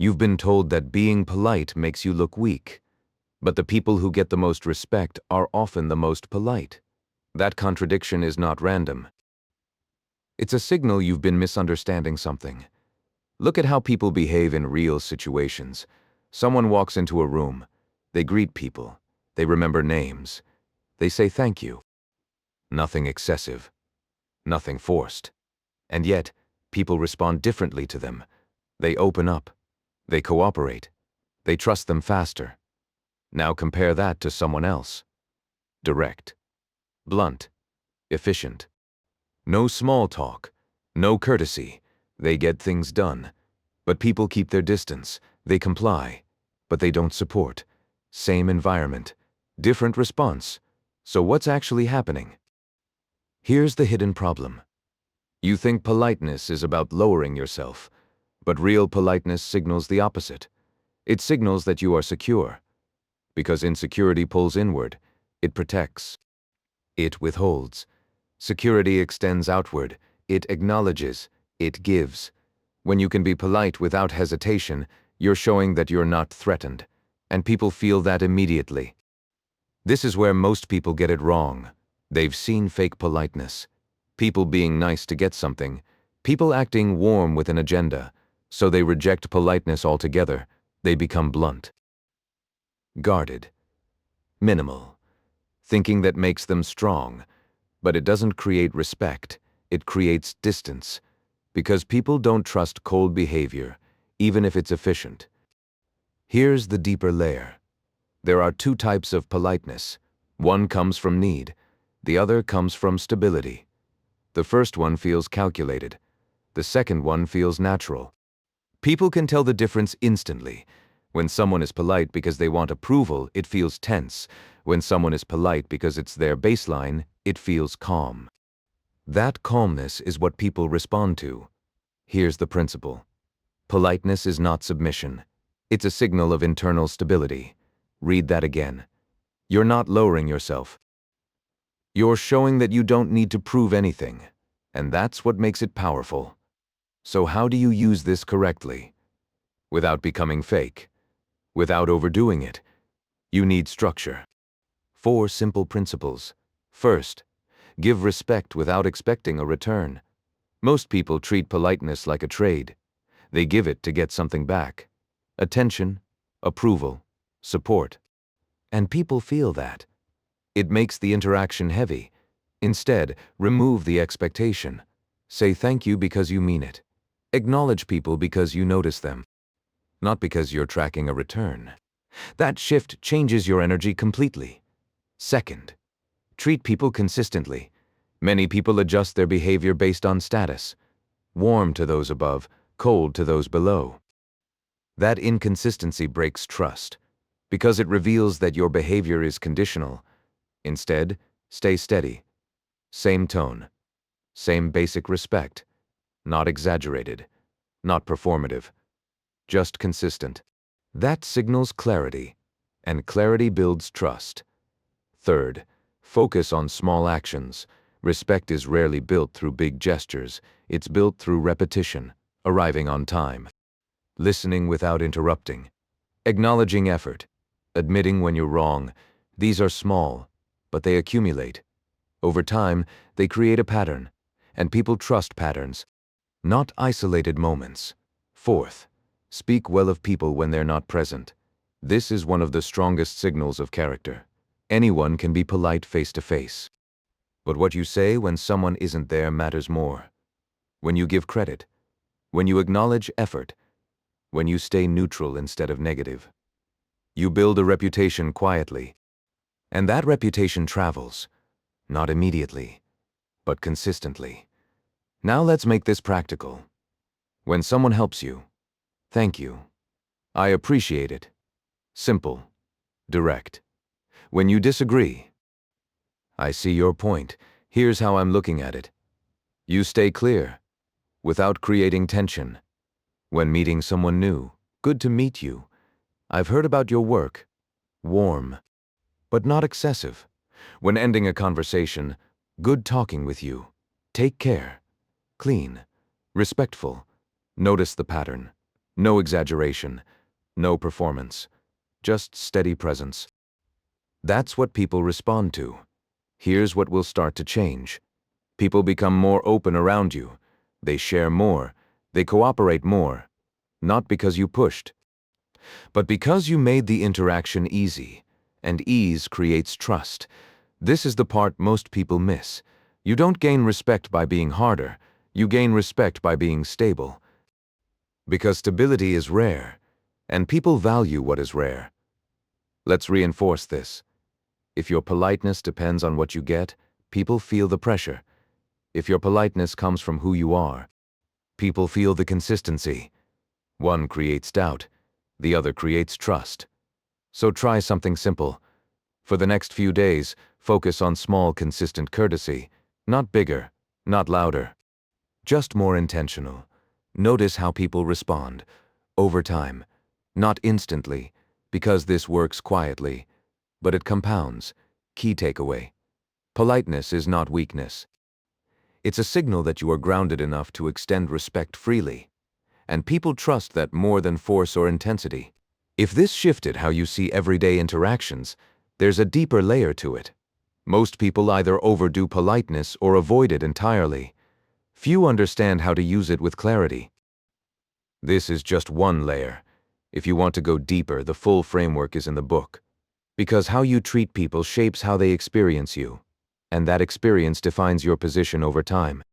You've been told that being polite makes you look weak, but the people who get the most respect are often the most polite. That contradiction is not random. It's a signal you've been misunderstanding something. Look at how people behave in real situations. Someone walks into a room. They greet people. They remember names. They say thank you. Nothing excessive. Nothing forced. And yet, people respond differently to them. They open up. They cooperate. They trust them faster. Now compare that to someone else. Direct. Blunt. Efficient. No small talk. No courtesy. They get things done. But people keep their distance. They comply. But they don't support. Same environment. Different response. So what's actually happening? Here's the hidden problem. You think politeness is about lowering yourself, but real politeness signals the opposite. It signals that you are secure. Because insecurity pulls inward. It protects. It withholds. Security extends outward. It acknowledges. It gives. When you can be polite without hesitation, you're showing that you're not threatened, and people feel that immediately. This is where most people get it wrong. They've seen fake politeness. People being nice to get something. People acting warm with an agenda. So they reject politeness altogether. They become blunt. Guarded. Minimal. Thinking that makes them strong. But it doesn't create respect. It creates distance. Because people don't trust cold behavior, even if it's efficient. Here's the deeper layer. There are two types of politeness. One comes from need. The other comes from stability. The first one feels calculated. The second one feels natural. People can tell the difference instantly. When someone is polite because they want approval, it feels tense. When someone is polite because it's their baseline, it feels calm. That calmness is what people respond to. Here's the principle. Politeness is not submission. It's a signal of internal stability. Read that again. You're not lowering yourself. You're showing that you don't need to prove anything, and that's what makes it powerful. So how do you use this correctly? Without becoming fake. Without overdoing it. You need structure. 4 simple principles. First, give respect without expecting a return. Most people treat politeness like a trade. They give it to get something back. Attention, approval, support. And people feel that. It makes the interaction heavy. Instead, remove the expectation. Say thank you because you mean it. Acknowledge people because you notice them. Not because you're tracking a return. That shift changes your energy completely. Second, treat people consistently. Many people adjust their behavior based on status. Warm to those above, cold to those below. That inconsistency breaks trust, because it reveals that your behavior is conditional. Instead, stay steady. Same tone. Same basic respect. Not exaggerated. Not performative. Just consistent. That signals clarity, and clarity builds trust. Third, focus on small actions. Respect is rarely built through big gestures. It's built through repetition, arriving on time, listening without interrupting, acknowledging effort, admitting when you're wrong. These are small, but they accumulate. Over time, they create a pattern, and people trust patterns, not isolated moments. Fourth, speak well of people when they're not present. This is one of the strongest signals of character. Anyone can be polite face to face. But what you say when someone isn't there matters more. When you give credit, when you acknowledge effort, when you stay neutral instead of negative. You build a reputation quietly, and that reputation travels, not immediately, but consistently. Now let's make this practical. When someone helps you, thank you. I appreciate it. Simple, direct. When you disagree, I see your point. Here's how I'm looking at it. You stay clear, without creating tension. When meeting someone new, good to meet you. I've heard about your work. Warm, but not excessive. When ending a conversation, good talking with you. Take care. Clean, respectful. Notice the pattern. No exaggeration, no performance, just steady presence. That's what people respond to. Here's what will start to change. People become more open around you. They share more. They cooperate more. Not because you pushed, but because you made the interaction easy. And ease creates trust. This is the part most people miss. You don't gain respect by being harder. You gain respect by being stable. Because stability is rare, and people value what is rare. Let's reinforce this. If your politeness depends on what you get, people feel the pressure. If your politeness comes from who you are, people feel the consistency. One creates doubt, the other creates trust. So try something simple. For the next few days, focus on small, consistent courtesy. Not bigger, not louder. Just more intentional. Notice how people respond. Over time. Not instantly, because this works quietly. But it compounds. Key takeaway. Politeness is not weakness. It's a signal that you are grounded enough to extend respect freely. And people trust that more than force or intensity. If this shifted how you see everyday interactions, there's a deeper layer to it. Most people either overdo politeness or avoid it entirely. Few understand how to use it with clarity. This is just one layer. If you want to go deeper, the full framework is in the book. Because how you treat people shapes how they experience you. And that experience defines your position over time.